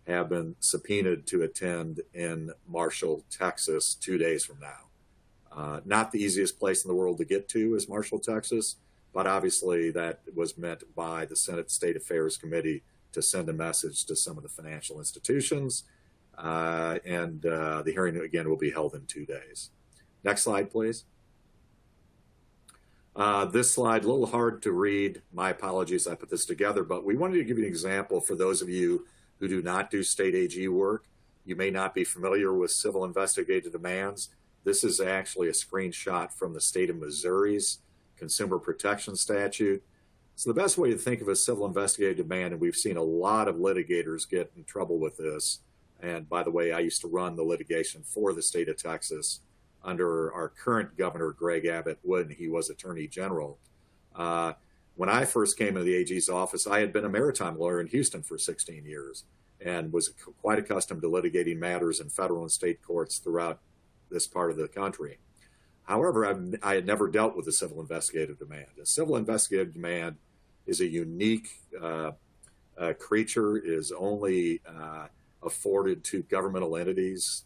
have been subpoenaed to attend in Marshall, Texas, 2 days from now. Not the easiest place in the world to get to is Marshall, Texas, but obviously that was meant by the Senate State Affairs Committee to send a message to some of the financial institutions. And the hearing, again, will be held in 2 days. Next slide, please. This slide, a little hard to read. My apologies, I put this together, but we wanted to give you an example for those of you who do not do state AG work. You may not be familiar with civil investigative demands. This is actually a screenshot from the state of Missouri's Consumer Protection Statute. So the best way to think of a civil investigative demand, and we've seen a lot of litigators get in trouble with this. And by the way, I used to run the litigation for the state of Texas under our current governor, Greg Abbott Wood, and he was Attorney General. When I first came into the AG's office, I had been a maritime lawyer in Houston for 16 years and was quite accustomed to litigating matters in federal and state courts throughout this part of the country. However, I had never dealt with a civil investigative demand. A civil investigative demand is a unique creature, is only afforded to governmental entities,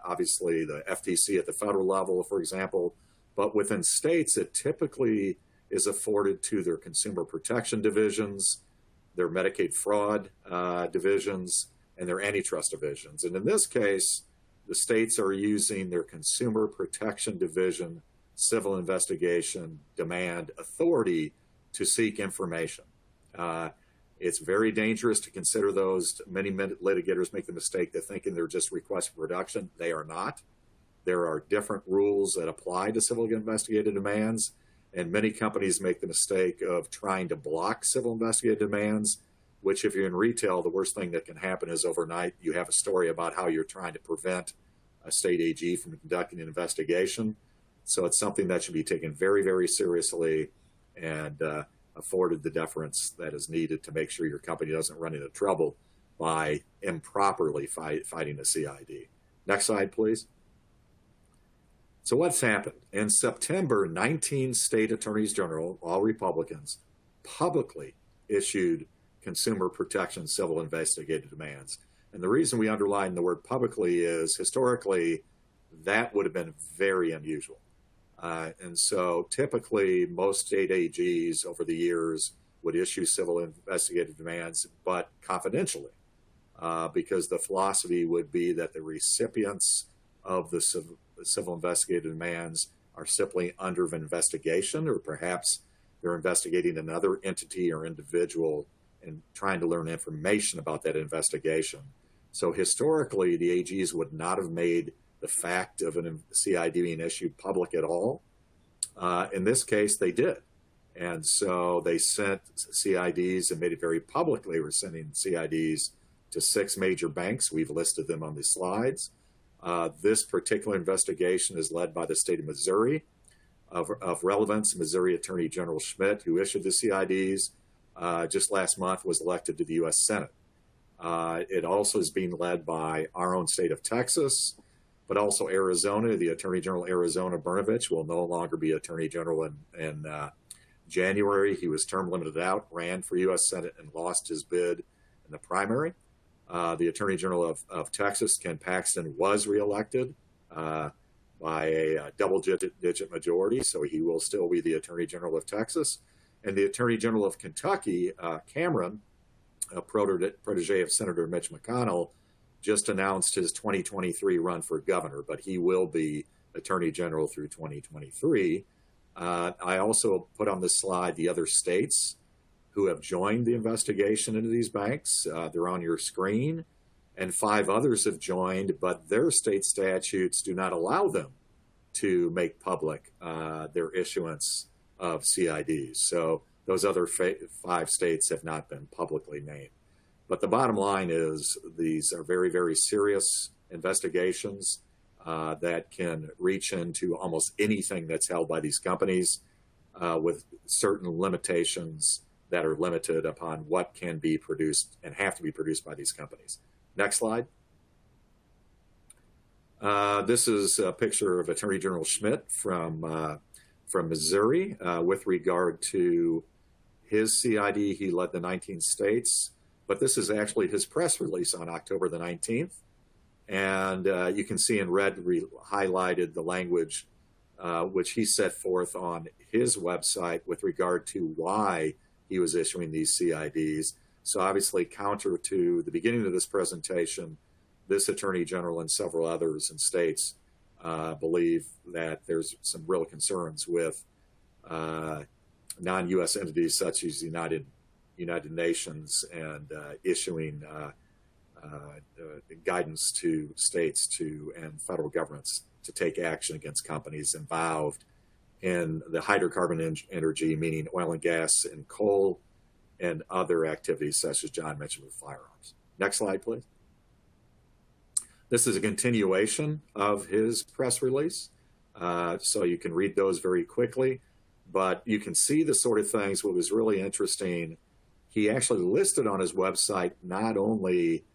obviously the FTC at the federal level, for example, but within states, it typically is afforded to their consumer protection divisions, their Medicaid fraud divisions, and their antitrust divisions. And in this case, the states are using their consumer protection division civil investigation demand authority to seek information. It's very dangerous to consider those. Many litigators make the mistake of thinking they're just requests for production. They are not. There are different rules that apply to civil investigative demands, and many companies make the mistake of trying to block civil investigative demands, which if you're in retail, the worst thing that can happen is overnight you have a story about how you're trying to prevent a state AG from conducting an investigation. So it's something that should be taken very, very seriously and afforded the deference that is needed to make sure your company doesn't run into trouble by improperly fighting a CID. Next slide, please. So what's happened? In September, 19 state attorneys general, all Republicans, publicly issued consumer protection civil investigative demands. And the reason we underline the word publicly is historically that would have been very unusual. And so typically most state AGs over the years would issue civil investigative demands, but confidentially, because the philosophy would be that the recipients of the civil investigative demands are simply under investigation, or perhaps they're investigating another entity or individual and trying to learn information about that investigation. So historically, the AGs would not have made the fact of a CID being issued public at all. In this case, they did. And so they sent CIDs and made it very publicly. We're sending CIDs to 6 major banks. We've listed them on the slides. This particular investigation is led by the state of Missouri. Of relevance, Missouri Attorney General Schmidt, who issued the CIDs, just last month was elected to the U.S. Senate. It also is being led by our own state of Texas, but also Arizona. The Attorney General Arizona Brnovich will no longer be Attorney General in January. He was term limited out, ran for U.S. Senate, and lost his bid in the primary. The Attorney General of Texas, Ken Paxton, was reelected by a double-digit majority, so he will still be the Attorney General of Texas. And the Attorney General of Kentucky, Cameron, a protege of Senator Mitch McConnell, just announced his 2023 run for governor, but he will be Attorney General through 2023. I also put on this slide the other states who have joined the investigation into these banks. They're on your screen. And 5 others have joined, but their state statutes do not allow them to make public their issuance of CIDs. So those other 5 states have not been publicly named. But the bottom line is these are very, very serious investigations that can reach into almost anything that's held by these companies with certain limitations that are limited upon what can be produced and have to be produced by these companies. Next slide. This is a picture of Attorney General Schmidt from Missouri with regard to his CID. He led the 19 states, but this is actually his press release on October the 19th. And you can see in red highlighted the language which he set forth on his website with regard to why he was issuing these CIDs. So obviously counter to the beginning of this presentation, this Attorney General and several others in states believe that there's some real concerns with non-U.S. entities such as the United Nations and issuing guidance to states and federal governments to take action against companies involved in the hydrocarbon energy, meaning oil and gas and coal, and other activities such as John mentioned with firearms. Next slide, please. This is a continuation of his press release, so you can read those very quickly, but you can see the sort of things. What was really interesting, he actually listed on his website not only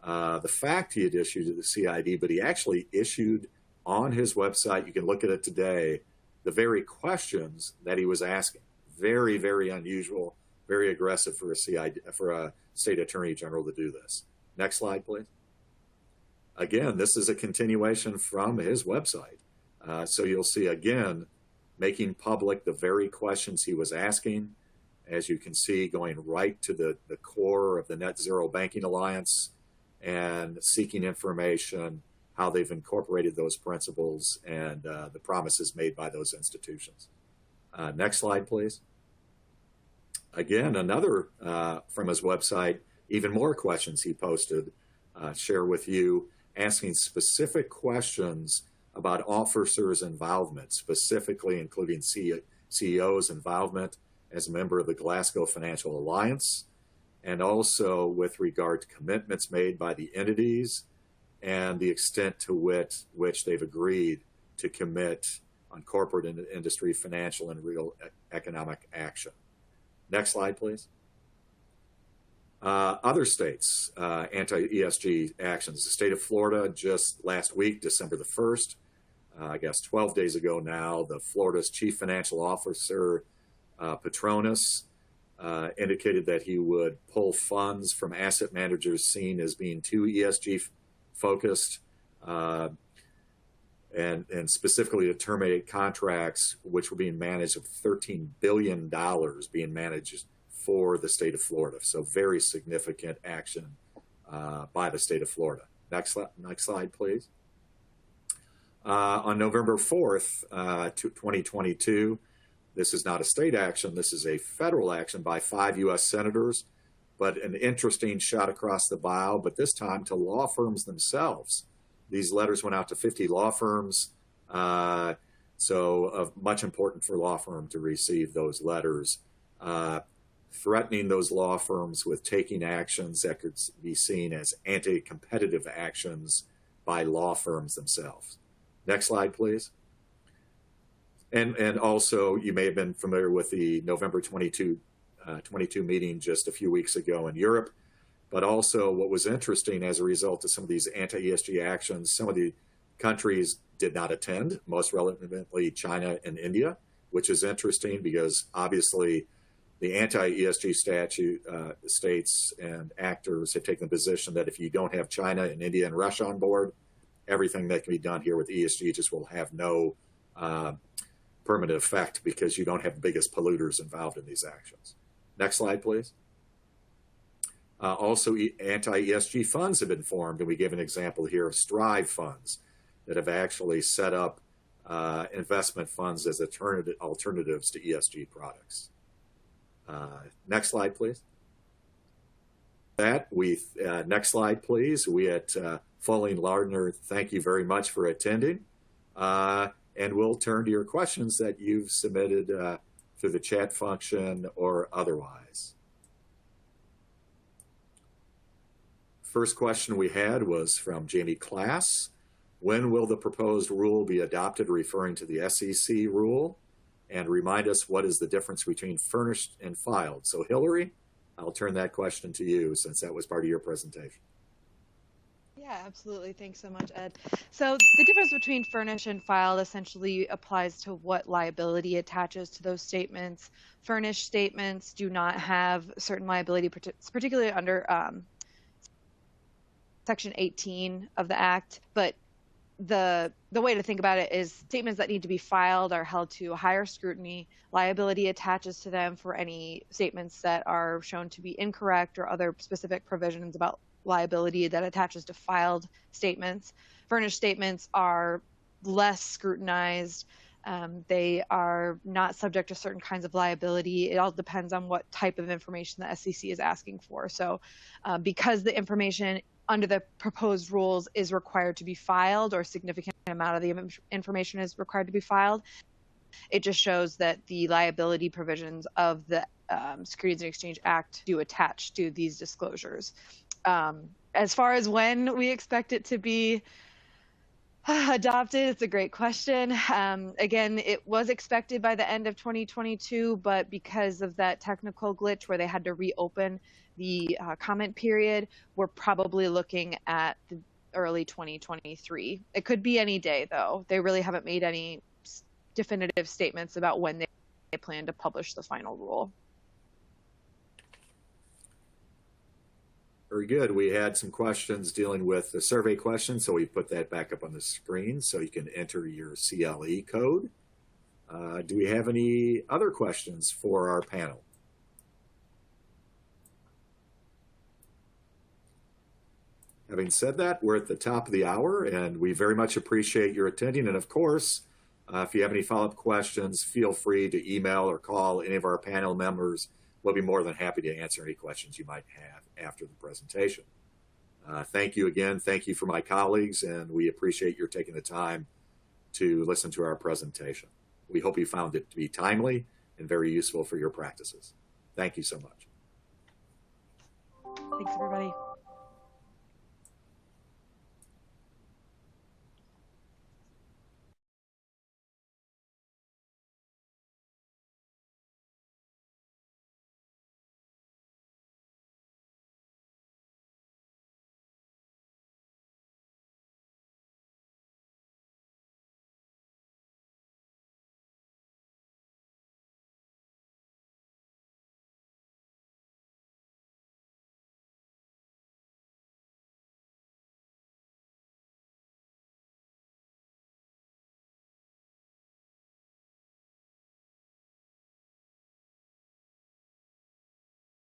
the fact he had issued the CID, but he actually issued on his website, you can look at it today, the very questions that he was asking. Very, very unusual, very aggressive for a state attorney general to do this. Next slide, please. Again, this is a continuation from his website. So you'll see, again, making public the very questions he was asking. As you can see, going right to the core of the Net Zero Banking Alliance and seeking information, how they've incorporated those principles and the promises made by those institutions. Next slide, please. Again, another from his website, even more questions he posted, share with you, asking specific questions about officers' involvement, specifically including CEO's involvement as a member of the Glasgow Financial Alliance, and also with regard to commitments made by the entities and the extent to which they've agreed to commit on corporate and industry, financial, and real economic action. Next slide, please. Other states, anti-ESG actions. The state of Florida just last week, December the 1st, I guess 12 days ago now, the Florida's chief financial officer, Petronas, indicated that he would pull funds from asset managers seen as being too ESG focused, and specifically to terminate contracts which were being managed of $13 billion being managed for the state of Florida. So very significant action by the state of Florida. Next slide, please. On November 4th, 2022, this is not a state action, this is a federal action by 5 U.S. senators, but an interesting shot across the bow, but this time to law firms themselves. These letters went out to 50 law firms, so much important for a law firm to receive those letters, threatening those law firms with taking actions that could be seen as anti-competitive actions by law firms themselves. Next slide, please. And also, you may have been familiar with the November 22 22 meeting just a few weeks ago in Europe. But also what was interesting as a result of some of these anti-ESG actions, some of the countries did not attend, most relevantly China and India, which is interesting because obviously the anti-ESG statute states and actors have taken the position that if you don't have China and India and Russia on board, everything that can be done here with ESG just will have no permanent effect because you don't have the biggest polluters involved in these actions. Next slide, please. Also, anti-ESG funds have been formed, and we give an example here of Strive funds that have actually set up investment funds as alternatives to ESG products. Next slide, please. Next slide, please. We at Foley and Lardner thank you very much for attending, and we'll turn to your questions that you've submitted through the chat function or otherwise. First question we had was from Jamie Class. When will the proposed rule be adopted, referring to the SEC rule? And remind us, what is the difference between furnished and filed? So Hillary, I'll turn that question to you since that was part of your presentation. Yeah, absolutely. Thanks so much, Ed. So the difference between furnished and filed essentially applies to what liability attaches to those statements. Furnished statements do not have certain liability, particularly under Section 18 of the Act, but the way to think about it is statements that need to be filed are held to higher scrutiny. Liability attaches to them for any statements that are shown to be incorrect or other specific provisions about liability that attaches to filed statements. Furnished statements are less scrutinized. They are not subject to certain kinds of liability. It all depends on what type of information the SEC is asking for. So because the information under the proposed rules is required to be filed, or a significant amount of the information is required to be filed, it just shows that the liability provisions of the Securities and Exchange Act do attach to these disclosures. As far as when we expect it to be adopted, it's a great question. Again, it was expected by the end of 2022, but because of that technical glitch where they had to reopen the comment period, we're probably looking at the early 2023. It could be any day, though. They really haven't made any definitive statements about when they plan to publish the final rule. Very good. We had some questions dealing with the survey questions, so we put that back up on the screen so you can enter your CLE code. Do we have any other questions for our panel? Having said that, we're at the top of the hour, and we very much appreciate your attending. And of course, if you have any follow-up questions, feel free to email or call any of our panel members. We'll be more than happy to answer any questions you might have after the presentation. Thank you again. Thank you for my colleagues, and we appreciate your taking the time to listen to our presentation. We hope you found it to be timely and very useful for your practices. Thank you so much. Thanks, everybody.